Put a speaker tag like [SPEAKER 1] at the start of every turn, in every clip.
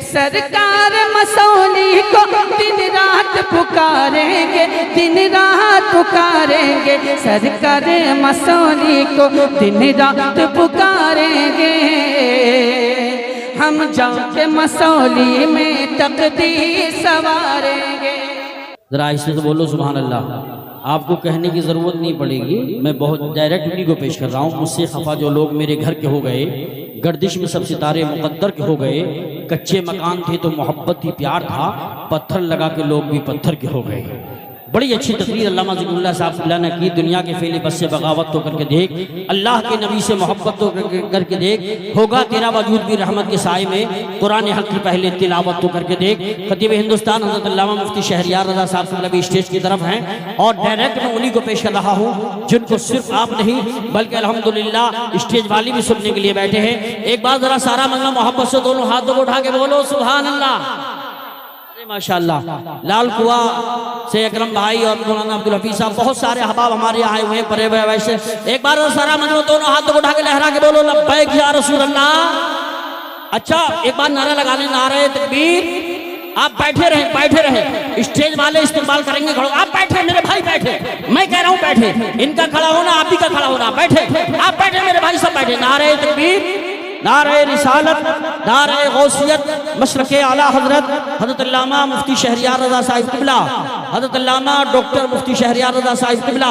[SPEAKER 1] सरकार मसौली को दिन रात पुकारेंगे, दिन रात पुकारेंगे। सरकार मसौली को दिन रात पुकारेंगे। हम जाके मसौली में तकदीर सवारेंगे।
[SPEAKER 2] जरा ऐसे तो बोलो सुभान अल्लाह। आपको कहने की ज़रूरत नहीं पड़ेगी, मैं बहुत डायरेक्ट उन्हीं को पेश कर रहा हूँ। मुझसे खफा जो लोग मेरे घर के हो गए, गर्दिश में सब सितारे मुकद्दर के हो गए। कच्चे मकान थे तो मोहब्बत ही प्यार था, पत्थर लगा के लोग भी पत्थर के हो गए। बड़ी अच्छी तकरीर अल्लामा ज़िक्रुल्लाह साहब ने की। दुनिया के फेले बस से बगावत तो करके देख, अल्लाह के नबी से मोहब्बत तो करके देख, होगा तेरा वजूद भी रहमत के साए में। कुरान हक की पहले तिलावत तो करके देख। खतीब हिंदुस्तान हज़रत अल्लामा मुफ्ती शहरियार रज़ा साहब भी स्टेज की तरफ हैं और डायरेक्ट मैं उन्हीं को पेश कर रहा हूँ जिनको सिर्फ आप नहीं बल्कि अल्हम्दुलिल्लाह स्टेज वाली भी सुनने के लिए बैठे हैं। एक बार जरा सारा मतलब मोहब्बत से दोनों हाथों को उठा के बोलो सुभान अल्लाह। माशाअल्लाह लाल कुआ से अकरम भाई और मौलाना अब्दुल हफीज साहब, बहुत सारे अहबाब हमारे आए हुए हैं परे हुए। वैसे एक बार सारा मतलब दोनों हाथों को उठा के लहरा के बोलो लब्बैक या रसूल अल्लाह। अच्छा एक बार नारा लगा लें, नारे तकबीर। आप बैठे रहे, स्टेज वाले इस्तेमाल करेंगे, खड़ो आप बैठे मेरे भाई बैठे, मैं कह रहा हूँ बैठे, इनका खड़ा होना आप ही का खड़ा होना, बैठे आप बैठे मेरे भाई सब बैठे। नारे तकबीर, नारे रिसालत, नारे गौसियत, मशरक़े आला हज़रत हज़रत अल्लामा मुफ्ती शहरियार रज़ा साहिब क़िबला, हज़रत अल्लामा डॉक्टर मुफ्ती शहरियार रज़ा साहिब क़िबला।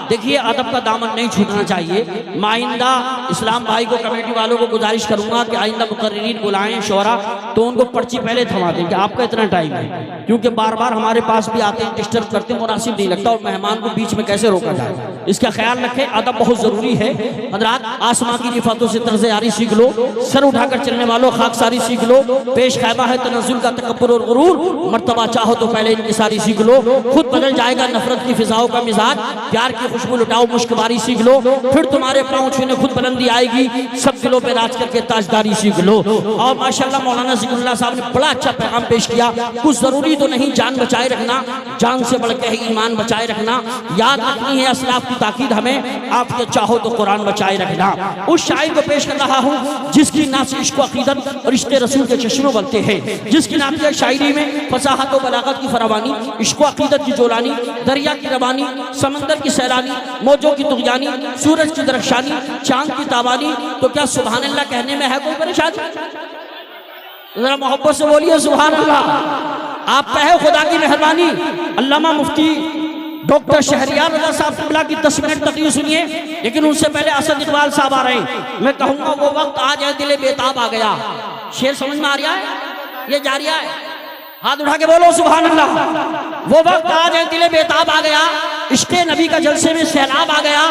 [SPEAKER 2] देखिए अदब का दामन नहीं छूटना चाहिए। माइंदा इस्लाम भाई को, कमेटी वालों को गुजारिश करूँगा कि आइंदा मुकर्रिरीन बुलाएं शोरा तो उनको पर्ची पहले थमा दें कि आपका इतना टाइम है, क्योंकि बार बार हमारे पास भी आते हैं, डिस्टर्ब करते हैं, मुनासिब नहीं लगता और मेहमान को बीच में कैसे रोका जाए, इसका ख्याल रखें। अदब बहुत ज़रूरी है। हज़रात आसमां की रिफ़ातों से तर्ज़ यारी सीख लो, सर उठाकर चलने वालों खाकसारी सीख लो, पेश खैमा है तनज़्ज़ुल का तकब्बुर और गुरूर, मर्तबा चाहो तो पहले इनकिसारी सीख लो, खुद बदल जाएगा नफरत की फिजाओं का मिजाज, प्यार की खुशबू लुटाओ मुश्कबारी सीख लो, फिर तुम्हारे पाँव छूने खुद बुलंदी आएगी, सब दिलों पे राज करके ताजदारी सीख लो। और माशाअल्लाह मौलाना ज़िक्रुल्लाह साहब ने बड़ा अच्छा पैगाम पेश किया। कुछ ज़रूरी तो नहीं, जान बचाए रखना, जान से बढ़ के है ईमान बचाए रखना, याद रखनी है असलाफ की ताकीद हमें, आप चाहो तो कुरान बचाए रखना। उस शायर को पेश कर रहा हूँ जिसकी नाम से इश्क अकीदत और इश्क़ रसूल के चश्मे बनते हैं, जिसकी नाम से शायरी में फसाहत और बलागत की फरावानी, इश्क अकीदत की जोलानी, दरिया की रवानी, समंदर की सैलानी, मौजों की तुग़यानी, सूरज की दरख्शानी, चांद की ताबानी। तो क्या सुभान अल्लाह कहने में है कोई परेशानी? जरा मोहब्बत से बोलिए सुभान अल्लाह। आप पे है खुदा की मेहरबानी। अल्लामा मुफ्ती डॉक्टर शहरियार रज़ा साहब क़िबला की 10 मिनट तकरीर सुनिए, लेकिन उनसे पहले असद इकबाल साहब आ रहे हैं। मैं कहूँगा वो वक्त आ जाए दिले बेताब आ गया। शेर समझ में आ रहा है? ये जारिया है, हाथ उठा के बोलो सुभान अल्लाह। वो वक्त आ जाए दिले बेताब आ गया, इश्क़े नबी का जलसे में सैलाब आ गया,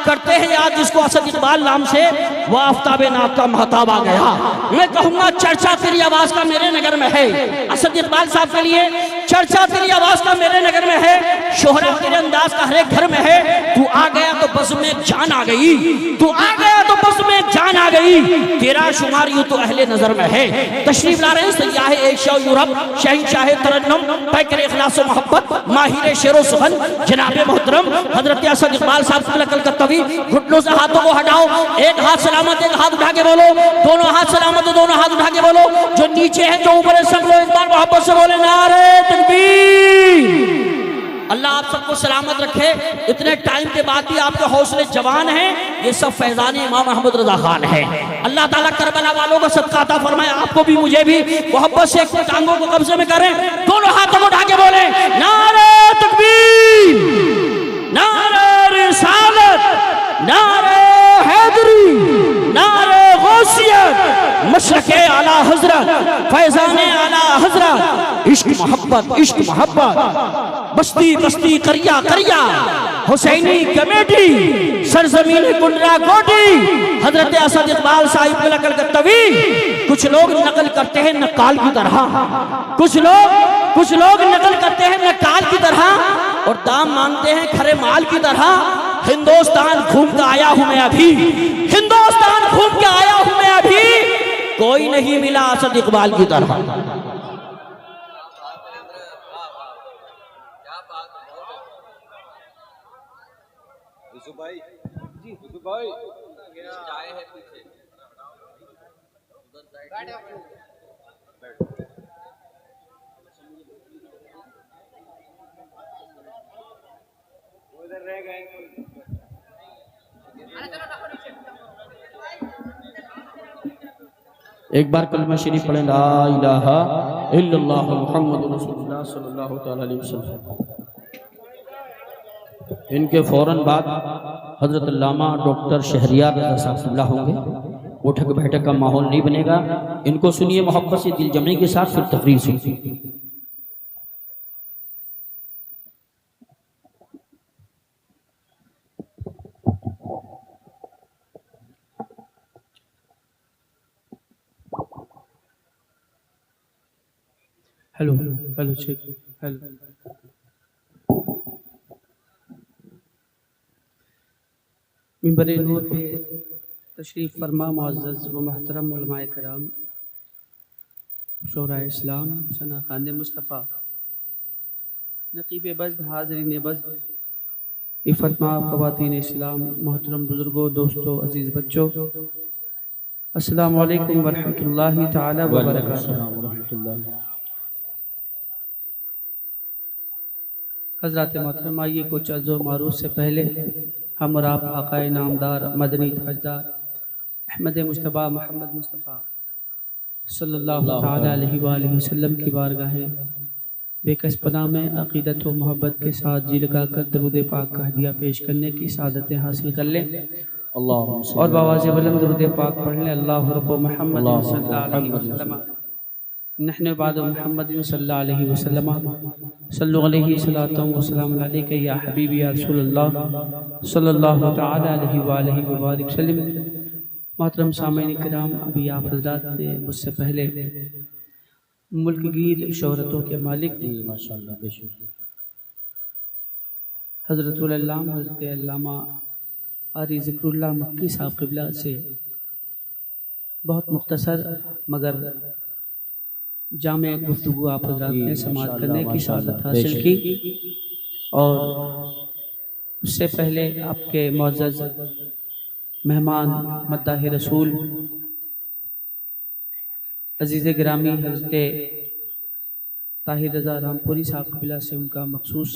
[SPEAKER 2] करते हैं याद जिसको असद इकबाल नाम से, वह आफ्ताब नात का महताब आ गया। मैं कहूँगा चर्चा तेरी आवाज़ का मेरे नगर में है। असद इकबाल साहब के लिए चर्चा तेरी आवाज़ का मेरे नगर में है, शोहरा तेरे अंदाज का हर एक घर में है। तू आ गया तो बस में जान आ गई, तू आ गया तो बस में जान आ गई, तेरा शुमार यूं तो अहले नजर में है। तशरीफ ला रहे हैं सयाह एशिया यूरोप, शहंशाह तरन्नुम, पैकर इखलास व मोहब्बत, माहिर शेरो सुखन, जनाब मोहतरम हजरत असद इकबाल साहब कलकत्तवी। घुटनों से हाथों को हटाओ, एक हाथ सलामत, एक हाथ उठा के बोलो, दोनों हाथ सलामत तो दोनों हाथ उठा के बोलो, जो नीचे है जो ऊपर है सब लोग एक बार मोहब्बत से बोले नारे तकबीर। अल्लाह आप सबको सलामत रखे। इतने टाइम के बाद भी आपके हौसले जवान हैं। ये सब फैजान इमाम अहमद रजा खान है। अल्लाह ताला करबला वालों को सदका अता फरमाए, आपको भी मुझे भी। मोहब्बत से टांगों को कब्जे में करें, दोनों हाथों को उठा के बोले नारे तकबीर, नारे रिसालत, नारे हैदरी, नारे गौसियत, मशरक़े आला हज़रत, फैज़ाने आला हज़रत, इश्क मोहब्बत, इश्क मोहब्बत, बस्ती बस्ती करिया करिया, हुसैनी कमेटी, सरजमीन कुंडरा कोटी, हजरत असद इकबाल साहिब कलकत्तवी। कुछ लोग नकल करते हैं नकाल की तरह, कुछ लोग नकल करते हैं नकाल की तरह और दाम मांगते हैं खरे माल की तरह। हिंदुस्तान घूम के आया हूं मैं अभी, हिंदुस्तान घूम के आया हूं मैं अभी, कोई नहीं मिला असद इकबाल की तरह।
[SPEAKER 3] चाय है पीछे,
[SPEAKER 2] एक बार कलमा शरीफ पढ़ें, ला इलाहा इल्लल्लाह मुहम्मदुर रसूलुल्लाह सल्लल्लाहु तआला अलैहि वसल्लम। इनके फौरन बाद हजरत अल्लामा डॉक्टर शहरियार रज़ा साहब होंगे। उठक बैठक का माहौल नहीं बनेगा, इनको सुनिए मोहब्बत से, दिल जमने के साथ, फिर तकरीर सुनिए।
[SPEAKER 3] Hello hello check hello. मिंबर नूर पे तशरीफ़ फरमा मुअज़्ज़ज़ व मोहतरम उलमाए कराम, शोरा इस्लाम, सना खान मुस्तफ़ा, नक़ीब बज़्म, हाज़रीन बज़्म, इफ़तमा ख़वातीन इस्लाम, मोहतरम बुज़ुर्गों, दोस्तों, अज़ीज़ बच्चों, अस्सलामु अलैकुम व रहमतुल्लाहि तआला व बरकातुहू। हज़रात मोहतरम, आइए कुछ अज़्ज़ो मारूफ़ से पहले हम और आप आक़ाए नामदार मदनी ताजदार अहमद मुज्तबा मोहम्मद मुस्तफ़ा सल्लल्लाहु तआला अलैहि वसल्लम की बारगाह बेकस पनाह में अक़ीदत व मोहब्बत के साथ जी लगा कर दरूद पाक का हदिया पेश करने की सादतें हासिल कर लें। और बावाज़े बुलंद दरूद पाक पढ़ लें। अल्लाहु रब्बु मुहम्मद सल्लल्लाहु अलैहि वसल्लम नहनु बादु मुहम्मद सल्लल्लाहु अलैहि वसल्लम सल्लु अलैहि सलातु व सलाम अलैका या हबीबी या रसूलल्लाह सल्लल्लाहु तआला अलैहि वसल्लम। मोहतरम सामईन किराम, अभी आप हज़रात ने मुझसे पहले मुल्कगीर शोहरतों के मालिक
[SPEAKER 2] माशाअल्लाह बेशक
[SPEAKER 3] हज़रतुल अल्लामा हज़रत अल्लामा क़ारी ज़िक्रुल्लाह मक्की साहब क़िबला से बहुत मुख्तसर मगर जामे गुफ्तगू आप हज़रात ने समाअत करने की सादत हासिल की। और उससे पहले आपके मुअज़्ज़ज़ मेहमान मद्दाह रसूल अज़ीज़ गिरामी हज़रत ताहिर रज़ा रामपुरी साहब क़िबला से उनका मखसूस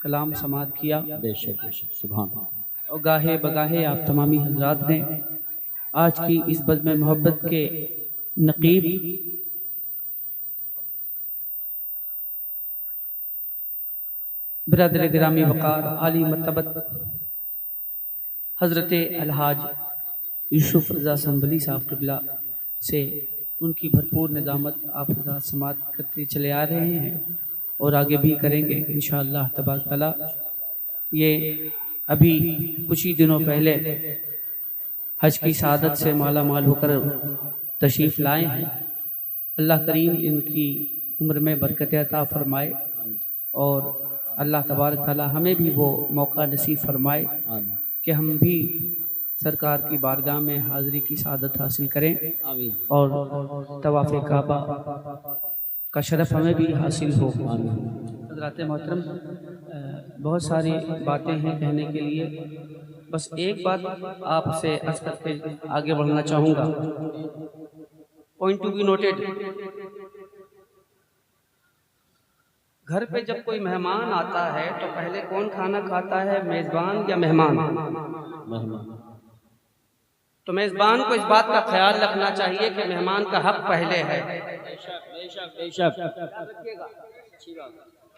[SPEAKER 3] कलाम समाअत किया।
[SPEAKER 2] बेशक बेशक सुभान।
[SPEAKER 3] और गाहे बगाहे आप तमामी हज़रात ने आज की इस बज़्म मोहब्बत के नक़ीब बिरादर गिरामी वक़ार आली मर्तबत हज़रत अलहाज यूसुफ रज़ा संभली साहब क़िबला से उनकी भरपूर निज़ामत आप हज़रात समाअत करते चले आ रहे हैं और आगे भी करेंगे इंशाअल्लाह तबारक तआला। ये अभी कुछ ही दिनों पहले हज की सादत से माला माल होकर तशरीफ़ लाए हैं। अल्लाह करीम इनकी उम्र में बरकत अता फरमाए और अल्लाह तबारक तआला हमें भी वो मौका नसीब फरमाए कि हम भी सरकार की बारगाह में हाज़री की सादत हासिल करें और तवाफ़ काबा का शरफ़ हमें भी हासिल हो। हज़रात मोहतरम, बहुत सारी बातें हैं कहने के लिए, बस एक बात आपसे अर्ज़ करके आगे बढ़ना चाहूँगा। पॉइंट टू बी नोटेड, घर पे जब कोई मेहमान आता है तो पहले कौन खाना खाता है, मेज़बान या मेहमान? तो मेज़बान को इस बात का ख्याल रखना चाहिए कि मेहमान का हक पहले है।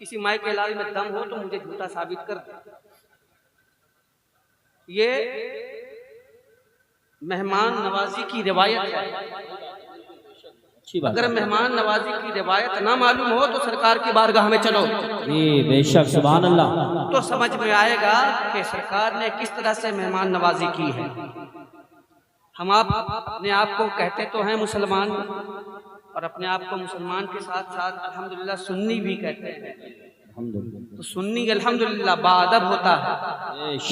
[SPEAKER 3] किसी माई के लाल में दम हो तो मुझे झूठा साबित कर दे। ये मेहमान नवाजी की रिवायत है। अगर मेहमान नवाजी की रिवायत ना मालूम हो तो सरकार की बारगाह में चलो,
[SPEAKER 2] बेशक सुभान अल्लाह,
[SPEAKER 3] तो समझ में आएगा कि सरकार ने किस तरह से मेहमान नवाजी की है। हम आप अपने आप को कहते तो हैं मुसलमान और अपने आप को मुसलमान के साथ साथ अल्हम्दुलिल्लाह सुन्नी भी कहते हैं। तो सुन्नी अल्हम्दुलिल्लाह बाअदब होता है,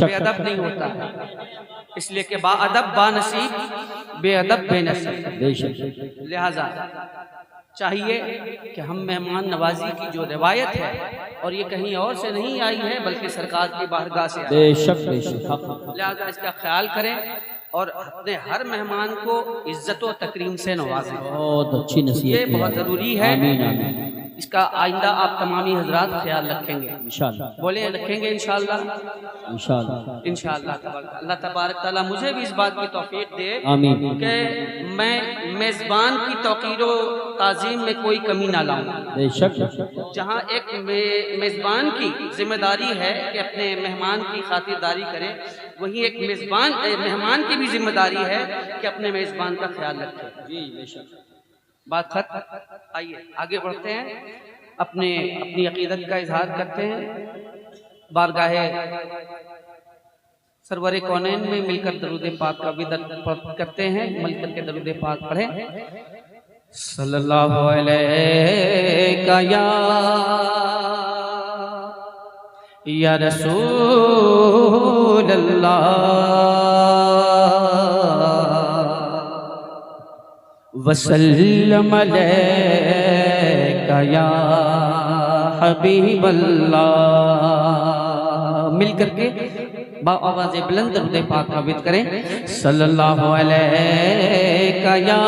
[SPEAKER 3] बेअदब नहीं होता है। इसलिए कि बाअदब बानसीब, बेअदब बेनसीब। लिहाजा चाहिए कि हम मेहमान नवाजी की जो रिवायत है, और ये कहीं और से नहीं आई है बल्कि सरकार की बारगाह से आई है, लिहाजा इसका ख्याल करें और अपने हर मेहमान को इज्जत व तकरीम से नवाजें।
[SPEAKER 2] बहुत अच्छी नसीहत,
[SPEAKER 3] ये बहुत ज़रूरी है। इसका आइंदा आप तमामी हजरात ख्याल रखेंगे
[SPEAKER 2] इंशाअल्लाह,
[SPEAKER 3] बोले रखेंगे इंशाअल्लाह
[SPEAKER 2] इंशाअल्लाह,
[SPEAKER 3] इंशाअल्लाह। अल्लाह तबारक ताला मुझे भी इस बात की तौफीक दे
[SPEAKER 2] आमीन।
[SPEAKER 3] कि मैं मेज़बान की तौक़ीर व ताज़ीम में कोई कमी ना लाऊं।
[SPEAKER 2] बेशक,
[SPEAKER 3] जहाँ एक मेज़बान की जिम्मेदारी है कि अपने मेहमान की खातिरदारी करे, वहीं एक मेहमान की भी जिम्मेदारी है कि अपने मेज़बान का ख्याल रखे।
[SPEAKER 2] जी बेशक।
[SPEAKER 3] बात खत्म। आइए आगे बढ़ते हैं, अपनी अकीदत का इजहार करते हैं। बारगाहे सरवरे कौनैन में मिलकर दरूद पाक का विदत करते हैं। मिलकर के दरूद पाक पढ़ें। सल्लल्लाहु अलैका या रसूल अल्लाह वसल्लम अलैका या हबीब अल्लाह। मिल करके आवाज़ बुलंद दरूद पाक का विद करें। सल्लल्लाहु अलैका या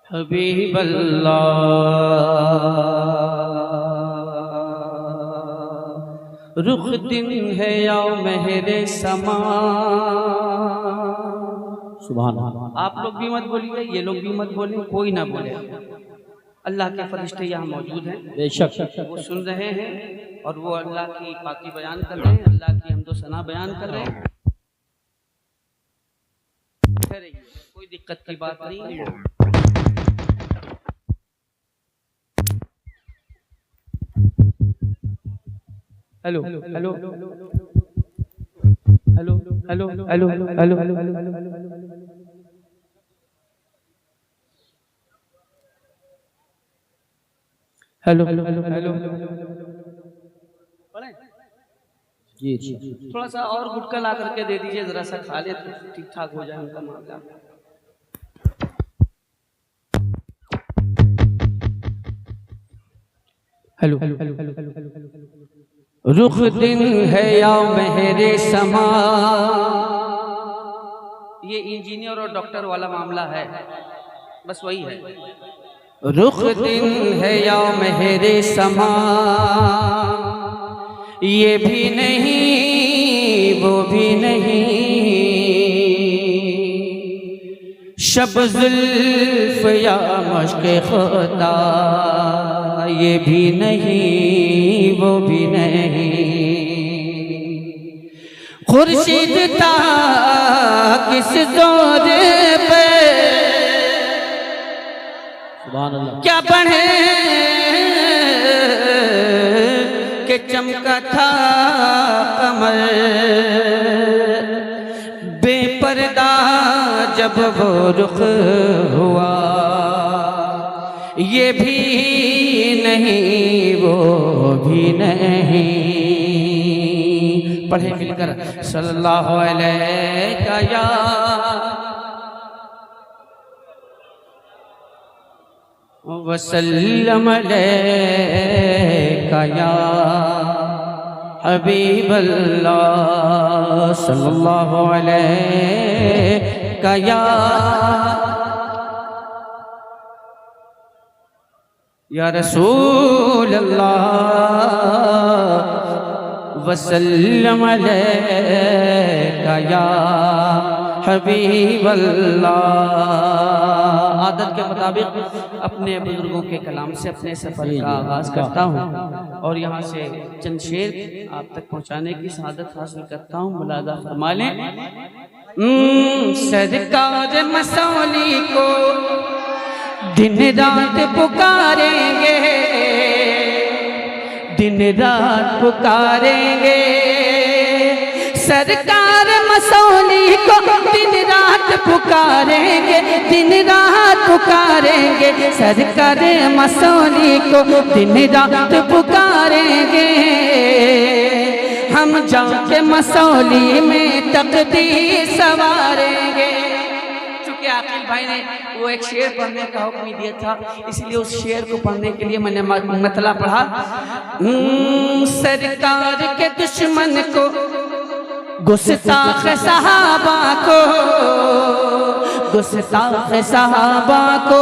[SPEAKER 3] हबीब अल्लाह। रुख दिन है या मेहरे समा।
[SPEAKER 2] सुभान अल्लाह।
[SPEAKER 3] आप लोग भी मत बोलिए, ये लोग भी मत बोले, कोई ना बोले। अल्लाह के फरिश्ते यहाँ मौजूद हैं,
[SPEAKER 2] बेशक,
[SPEAKER 3] वो सुन रहे हैं और वो अल्लाह की पाकी बयान कर रहे हैं, अल्लाह की हम्दो सना बयान कर रहे हैं। कोई दिक्कत की बात नहीं है। Hello hello hello hello hello hello hello hello hello hello
[SPEAKER 2] जी।
[SPEAKER 3] थोड़ा सा और गुटका ला करके दे दीजिए, जरा सा खा ले तो ठीक ठाक हो जाए उनका मामला। हेलो हेलो हेलो हेलो रुख दिन है या मेहरे समा। ये इंजीनियर और डॉक्टर वाला मामला है, बस वही है। रुख दिन है या मेहरे समा, ये भी नहीं वो भी नहीं, शब जुल्फ या मश्क खुदा, ये भी नहीं वो भी नहीं। खुर्शीद था किस जोर पे,
[SPEAKER 2] सुभान अल्लाह।
[SPEAKER 3] क्या पढ़े के चमका था कमर, बेपर्दा जब वो रुख हुआ, ये भी नहीं वो भी नहीं। पढ़े मिलकर सल्लल्लाहु अलैका या वसल्लम अलैका या हबीब अल्लाह। सल्लल्लाहु अलैका या रसूल अल्लाह वसल्लम अलैका या हबीब अल्लाह। आदत के मुताबिक अपने बुजुर्गों के कलाम से अपने सफ़र का आगाज़ करता हूँ और यहाँ से चंद शेर आप तक पहुँचाने की सआदत हासिल करता हूँ। मुलाज़ा फरमा लें। सरकार मसौली को दिन रात पुकारेंगे, दिन रात पुकारेंगे। सरकार मसौली को दिन रात पुकारेंगे, दिन रात पुकारेंगे। सरकार मसौली को दिन रात पुकारेंगे। हम जाके मसौली में तकदीर सवारेंगे। चूँकि आकिल भाई ने वो एक शेर पढ़ने का हुक्म दिया था, इसलिए उस शेर को पढ़ने के लिए मैंने मतला पढ़ा। सरकार के दुश्मन को
[SPEAKER 1] गुस्ताख सहाबा को, गुस्ताख सहाबा को,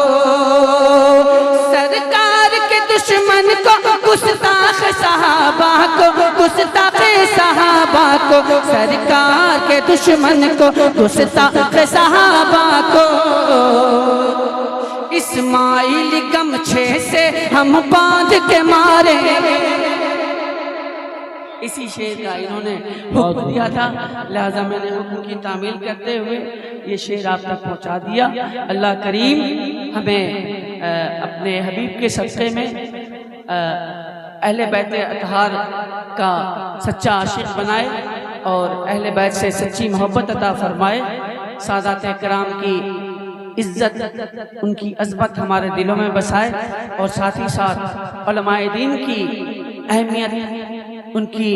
[SPEAKER 1] सरकार के दुश्मन को, गुस्ताख सहाबा को, गुस्ताख सहाबा को, सरकार के दुश्मन को, गुस्ताख सहाबा को, इस्माइल गमछे से हम बांध के मारे। इसी शेर का इन्होंने हुक्म दिया था, लिहाजा मैंने हुक्म की तामील करते हुए ये शेर आप तक पहुंचा दिया। अल्लाह करीम हमें अपने हबीब के सदक़े में अहले बैत अतहार का सच्चा आशिक बनाए और अहले बैत से सच्ची मोहब्बत अता फरमाए। सादात कराम की इज्जत, उनकी अज़मत हमारे दिलों में बसाए और साथ ही साथ उलमाए दीन की अहमियत, उनकी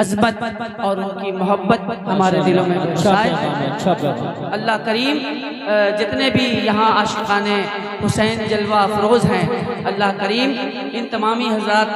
[SPEAKER 1] अज़मत और उनकी मोहब्बत हमारे दिलों में बसाए। अल्लाह करीम जितने भी यहाँ आशिकाने हुसैन जलवा अफरोज़ हैं, अल्लाह करीम इन तमामी हज़रात